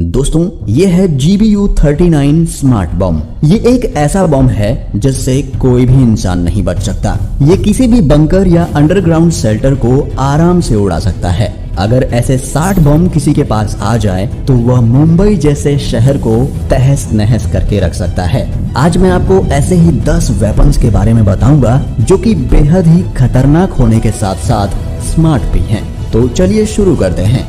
दोस्तों ये है GBU-39 स्मार्ट बॉम्ब। ये एक ऐसा बॉम्ब है जिससे कोई भी इंसान नहीं बच सकता। ये किसी भी बंकर या अंडरग्राउंड शेल्टर को आराम से उड़ा सकता है। अगर ऐसे 60 बॉम्ब किसी के पास आ जाए तो वह मुंबई जैसे शहर को तहस नहस करके रख सकता है। आज मैं आपको ऐसे ही 10 वेपन्स के बारे में बताऊंगा जो कि बेहद ही खतरनाक होने के साथ साथ स्मार्ट भी हैं। तो चलिए शुरू करते हैं।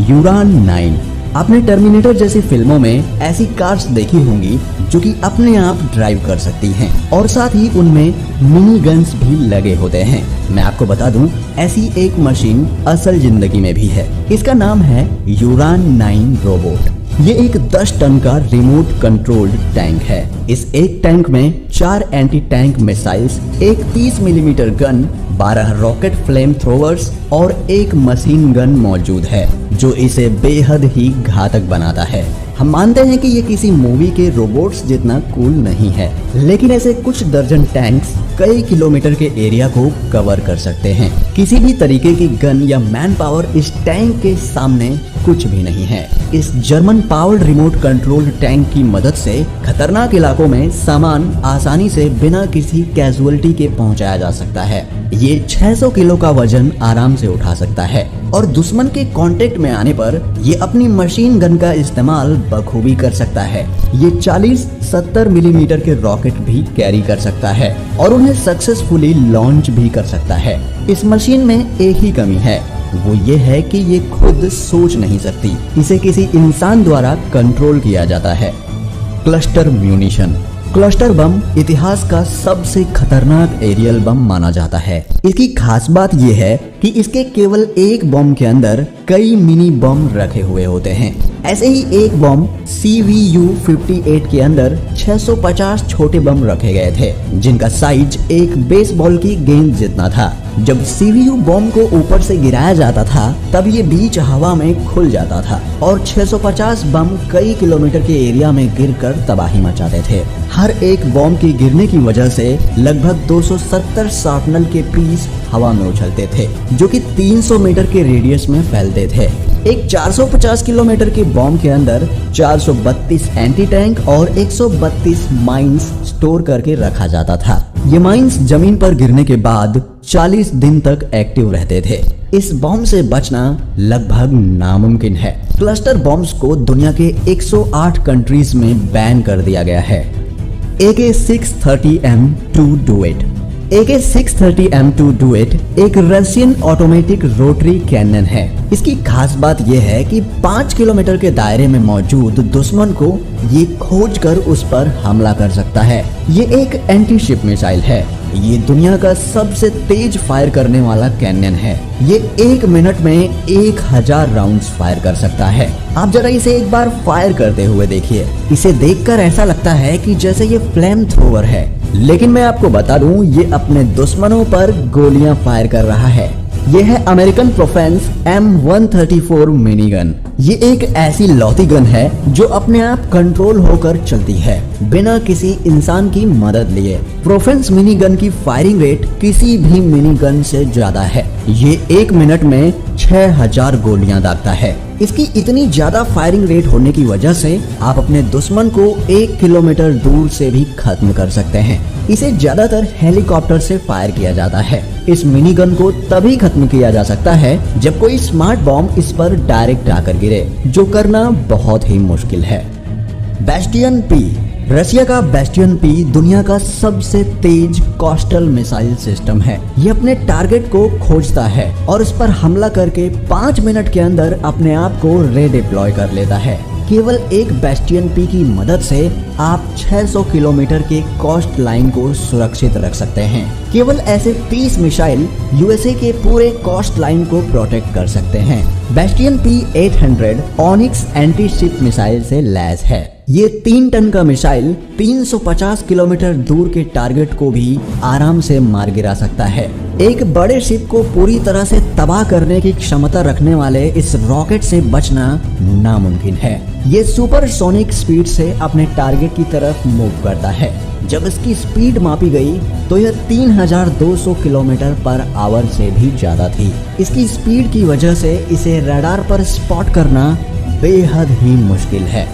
यूरान 9। आपने टर्मिनेटर जैसी फिल्मों में ऐसी कार्स देखी होंगी जो कि अपने आप ड्राइव कर सकती हैं और साथ ही उनमें मिनी गन्स भी लगे होते हैं। मैं आपको बता दूं, ऐसी एक मशीन असल जिंदगी में भी है। इसका नाम है यूरान 9 रोबोट। ये एक 10 टन का रिमोट कंट्रोल्ड टैंक है। इस एक टैंक में 4 एंटी टैंक मिसाइल्स, एक 30 millimetre gun, 12 rocket flame throwers और एक मशीन गन मौजूद है जो इसे बेहद ही घातक बनाता है। हम मानते हैं कि ये किसी मूवी के रोबोट्स जितना कूल नहीं है, लेकिन ऐसे कुछ दर्जन टैंक्स कई किलोमीटर के एरिया को कवर कर सकते हैं। किसी भी तरीके की गन या मैन पावर इस टैंक के सामने कुछ भी नहीं है। इस German powered remote controlled tank की मदद से खतरनाक इलाकों में सामान आसानी से बिना किसी कैजुअलिटी के पहुंचाया जा सकता है। ये 600 किलो का वजन आराम से उठा सकता है और दुश्मन के कांटेक्ट में आने पर ये अपनी मशीन गन का इस्तेमाल बखूबी कर सकता है। ये 40-70 मिलीमीटर के रॉकेट भी कैरी कर सकता है और उन्हें सक्सेसफुली लॉन्च भी कर सकता है। इस मशीन में एक ही कमी है, वो ये है कि ये खुद सोच नहीं सकती। इसे किसी इंसान द्वारा कंट्रोल किया जाता है। Cluster munition. क्लस्टर बम इतिहास का सबसे खतरनाक एरियल बम माना जाता है। इसकी खास बात यह है कि इसके केवल एक बम के अंदर कई मिनी बम रखे हुए होते हैं। ऐसे ही एक बम CVU-58 के अंदर 650 छोटे बम रखे गए थे जिनका साइज एक बेसबॉल की गेंद जितना था। जब CVU बम को ऊपर से गिराया जाता था तब ये बीच हवा में खुल जाता था और 650 बम कई किलोमीटर के एरिया में गिरकर तबाही मचाते थे। हर एक बम के गिरने की वजह से लगभग 270 शार्पनल के पीस हवा में उछलते थे जो कि 300 मीटर के रेडियस में फैलते थे। एक 450 किलोमीटर के बॉम्ब के अंदर 432 एंटी टैंक और 132 माइंस स्टोर करके रखा जाता था। ये माइंस जमीन पर गिरने के बाद 40 दिन तक एक्टिव रहते थे। इस बॉम्ब से बचना लगभग नामुमकिन है। क्लस्टर बॉम्ब्स को दुनिया के 108 कंट्रीज में बैन कर दिया गया है। AK-630M2 AK-630M2 एक रशियन ऑटोमेटिक रोटरी कैनन है। इसकी खास बात यह है कि 5 किलोमीटर के दायरे में मौजूद दुश्मन को ये खोज कर उस पर हमला कर सकता है। ये एक एंटी शिप मिसाइल है। ये दुनिया का सबसे तेज फायर करने वाला कैनन है। ये 1 मिनट में 1000 राउंड्स फायर कर सकता है। आप जरा इसे एक बार फायर करते हुए देखिए। इसे देखकर ऐसा लगता है कि जैसे ये फ्लेम थ्रोवर है, लेकिन मैं आपको बता दूं ये अपने दुश्मनों पर गोलियां फायर कर रहा है। ये है अमेरिकन प्रोफेंस M134 मिनीगन। ये एक ऐसी लौती गन है जो अपने आप कंट्रोल होकर चलती है बिना किसी इंसान की मदद लिए। प्रोफेंस मिनीगन की फायरिंग रेट किसी भी मिनीगन से ज्यादा है। ये 1 मिनट में 6000 गोलियां दागता है। इसकी इतनी ज्यादा फायरिंग रेट होने की वजह से आप अपने दुश्मन को 1 किलोमीटर दूर से भी खत्म कर सकते हैं। इसे ज्यादातर हेलीकॉप्टर से फायर किया जाता है। इस मिनी गन को तभी खत्म किया जा सकता है जब कोई स्मार्ट बॉम्ब इस पर डायरेक्ट आकर गिरे, जो करना बहुत ही मुश्किल है। Bastion P। रशिया का बेस्टियन P दुनिया का सबसे तेज कोस्टल मिसाइल सिस्टम है। ये अपने टारगेट को खोजता है और उस पर हमला करके 5 मिनट के अंदर अपने आप को रीडिप्लॉय कर लेता है। केवल एक बेस्टियन P की मदद से आप 600 किलोमीटर के कोस्ट लाइन को सुरक्षित रख सकते हैं। केवल ऐसे 30 मिसाइल USA के पूरे कोस्ट लाइन को प्रोटेक्ट कर सकते हैं। Bastion P-800 onyx anti ship missile से लैस है। ये 3 टन का मिसाइल 350 किलोमीटर दूर के टारगेट को भी आराम से मार गिरा सकता है। एक बड़े शिप को पूरी तरह से तबाह करने की क्षमता रखने वाले इस रॉकेट से बचना नामुमकिन है। ये सुपरसोनिक स्पीड से अपने टारगेट की तरफ मूव करता है। जब इसकी स्पीड मापी गई तो यह 3200 किलोमीटर पर आवर से भी ज्यादा थी। इसकी स्पीड की वजह से इसे रडार पर स्पॉट करना बेहद ही मुश्किल है।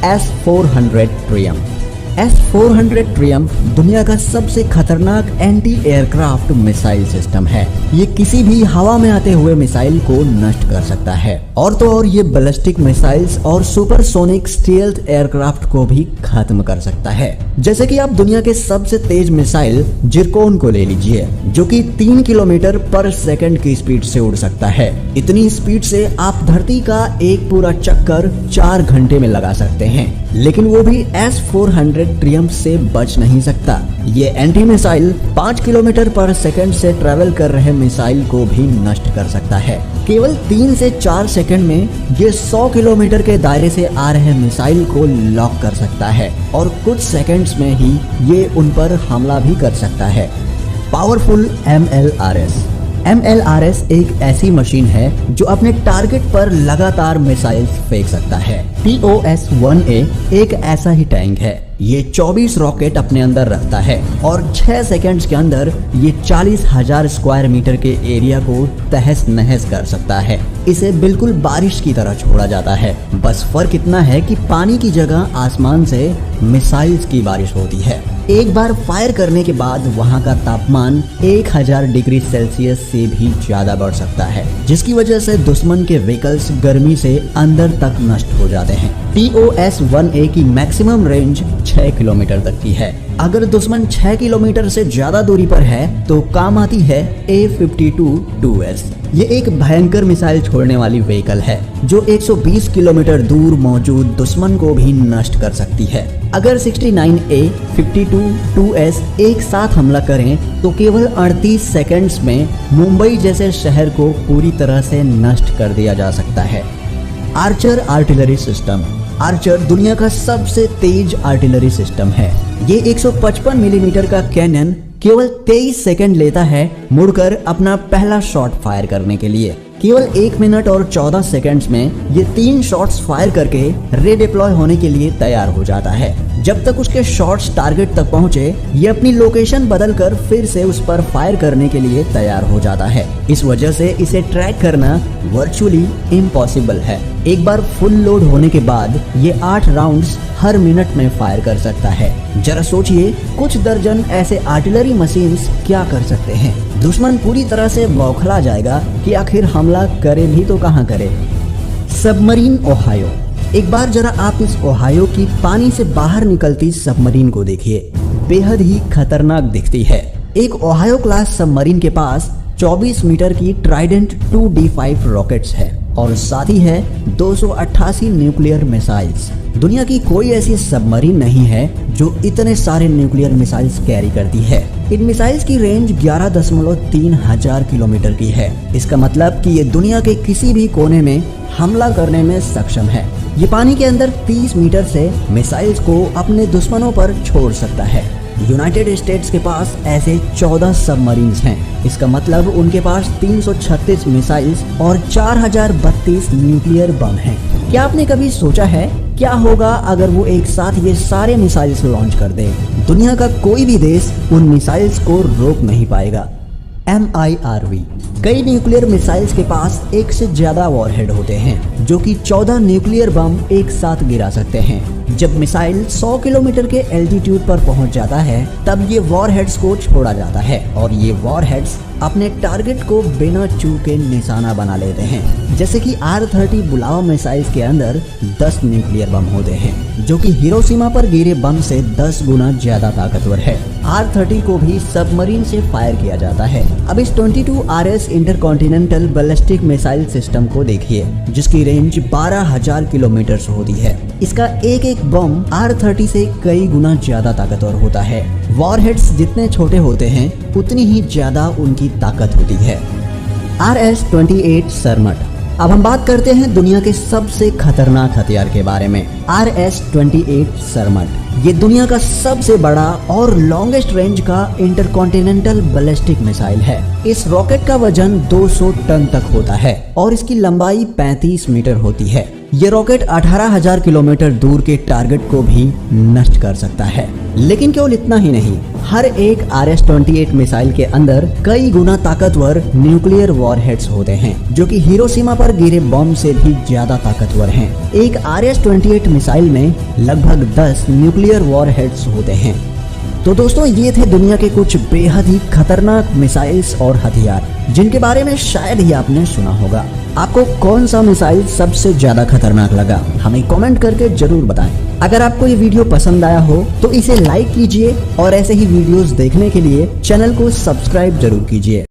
S-400 Triumph. S-400 ट्रियम्फ दुनिया का सबसे खतरनाक एंटी एयरक्राफ्ट मिसाइल सिस्टम है। ये किसी भी हवा में आते हुए मिसाइल को नष्ट कर सकता है, और तो और ये बैलिस्टिक मिसाइल्स और सुपरसोनिक स्टील्थ एयरक्राफ्ट को भी खत्म कर सकता है। जैसे कि आप दुनिया के सबसे तेज मिसाइल जिरकोन को ले लीजिए, जो कि 3 किलोमीटर पर सेकंड की स्पीड से उड़ सकता है। इतनी स्पीड से आप धरती का एक पूरा चक्कर 4 घंटे में लगा सकते हैं, लेकिन वो भी S-400 ट्रियम्फ से बच नहीं सकता। ये एंटी मिसाइल 5 किलोमीटर पर सेकंड से ट्रेवल कर रहे मिसाइल को भी नष्ट कर सकता है। केवल 3 से 4 सेकंड में ये 100 किलोमीटर के दायरे से आ रहे मिसाइल को लॉक कर सकता है, और कुछ सेकंड्स में ही ये उन पर हमला भी कर सकता है। पावरफुल MLRS एक ऐसी मशीन है जो अपने टारगेट पर लगातार मिसाइल्स फेंक सकता है। TOS-1A एक ऐसा ही टैंक है। ये 24 रॉकेट अपने अंदर रखता है, और 6 सेकंड्स के अंदर ये 40,000 स्क्वायर मीटर के एरिया को तहस नहस कर सकता है। इसे बिल्कुल बारिश की तरह छोड़ा जाता है। बस फर्क इतना है कि पानी की जगह आसमान से मिसाइल्स की बारिश होती है। एक बार फायर करने के बाद वहां का तापमान 1000 डिग्री सेल्सियस से भी ज्यादा बढ़ सकता है, जिसकी वजह से दुश्मन के व्हीकल्स गर्मी से अंदर तक नष्ट हो जाते हैं। TOS-1A की मैक्सिमम रेंज 6 किलोमीटर तक की है। अगर दुश्मन 6 किलोमीटर से ज्यादा दूरी पर है तो काम आती है A-52-2S। ये एक भयंकर मिसाइल छोड़ने वाली व्हीकल है जो 120 किलोमीटर दूर मौजूद दुश्मन को भी नष्ट कर सकती है। अगर 69A 52-2S एक साथ हमला करें तो केवल 38 सेकंड्स में मुंबई जैसे शहर को पूरी तरह से नष्ट कर दिया जा सकता है। Archer artillery system. आर्चर दुनिया का सबसे तेज आर्टिलरी सिस्टम है। ये 155 मिलीमीटर का कैनन केवल 23 सेकंड लेता है मुड़कर अपना पहला शॉट फायर करने के लिए। केवल 1 मिनट और 14 सेकंड्स में ये 3 शॉट्स फायर करके रीडिप्लॉय होने के लिए तैयार हो जाता है। जब तक उसके शॉट्स टारगेट तक पहुंचे, ये अपनी लोकेशन बदलकर फिर से उस पर फायर करने के लिए तैयार हो जाता है। इस वजह से इसे ट्रैक करना वर्चुअली इम्पॉसिबल है। एक बार फुल लोड होने के बाद ये 8 राउंड्स हर मिनट में फायर कर सकता है। जरा सोचिए, कुछ दर्जन ऐसे आर्टिलरी मशीन्स क्या कर सकते हैं। दुश्मन पूरी तरह से बौखला जाएगा कि आखिर हमला करे भी तो कहां करे। Submarine Ohio. एक बार जरा आप इस ओहायो की पानी से बाहर निकलती सबमरीन को देखिए। बेहद ही खतरनाक दिखती है। एक ओहायो क्लास सबमरीन के पास 24 मीटर की ट्राइडेंट 2D5 रॉकेट्स है, और साथ ही है 288 न्यूक्लियर मिसाइल्स। दुनिया की कोई ऐसी सबमरीन नहीं है जो इतने सारे न्यूक्लियर मिसाइल्स कैरी करती है। इन मिसाइल्स की रेंज 11.3 हजार किलोमीटर की है। इसका मतलब कि ये दुनिया के किसी भी कोने में हमला करने में सक्षम है। ये पानी के अंदर 30 मीटर से मिसाइल्स को अपने दुश्मनों पर छोड़ सकता है। यूनाइटेड स्टेट्स के पास ऐसे 14 सबमरीन्स हैं। इसका मतलब उनके पास 336 मिसाइल्स और 4032 न्यूक्लियर बम हैं। क्या आपने कभी सोचा है क्या होगा अगर वो एक साथ ये सारे मिसाइल्स लॉन्च कर दे? दुनिया का कोई भी देश उन मिसाइल्स को रोक नहीं पाएगा। MIRV। कई न्यूक्लियर मिसाइल्स के पास एक से ज्यादा वॉरहेड होते हैं, जो कि 14 न्यूक्लियर बम एक साथ गिरा सकते हैं। जब मिसाइल 100 किलोमीटर के एल्टीट्यूड पर पहुंच जाता है, तब ये वॉरहेड्स को छोड़ा जाता है, और ये वॉरहेड्स अपने टारगेट को बिना चूके निशाना बना लेते हैं। जैसे कि R-30 बुलावा मिसाइल्स के अंदर 10 न्यूक्लियर बम होते हैं, जो कि हिरोशिमा पर गिरे बम से 10 गुना ज्यादा ताकतवर है। R-30 को भी सबमरीन से फायर किया जाता है। अब इस 22RS intercontinental ballistic missile system को देखिए, जिसकी रेंज 12,000 किलोमीटर होती है। इसका एक एक बम R-30 से कई गुना ज्यादा ताकतवर होता है। वॉरहेड्स जितने छोटे होते हैं, उतनी ही ज्यादा उनकी ताकत होती है। RS-28 सरमट। अब हम बात करते हैं दुनिया के सबसे खतरनाक हथियार के बारे में। RS-28 सरमट ये दुनिया का सबसे बड़ा और लॉन्गेस्ट रेंज का इंटरकॉन्टिनेंटल बैलिस्टिक मिसाइल है। इस रॉकेट का वजन 200 टन तक होता है और इसकी लंबाई 35 मीटर होती है। ये रॉकेट 18,000 किलोमीटर दूर के टारगेट को भी नष्ट कर सकता है। लेकिन केवल इतना ही नहीं, हर एक RS-28 मिसाइल के अंदर कई गुना ताकतवर न्यूक्लियर वॉरहेड्स होते हैं, जो कि हिरोशिमा पर गिरे बॉम्ब से भी ज्यादा ताकतवर हैं। एक RS-28 मिसाइल में लगभग 10 न्यूक्लियर वॉरहेड्स होते हैं। तो दोस्तों, ये थे दुनिया के कुछ बेहद ही खतरनाक मिसाइल्स और हथियार जिनके बारे में शायद ही आपने सुना होगा। आपको कौन सा मिसाइल सबसे ज्यादा खतरनाक लगा, हमें कमेंट करके जरूर बताएं। अगर आपको ये वीडियो पसंद आया हो तो इसे लाइक कीजिए और ऐसे ही वीडियोस देखने के लिए चैनल को सब्सक्राइब जरूर कीजिए।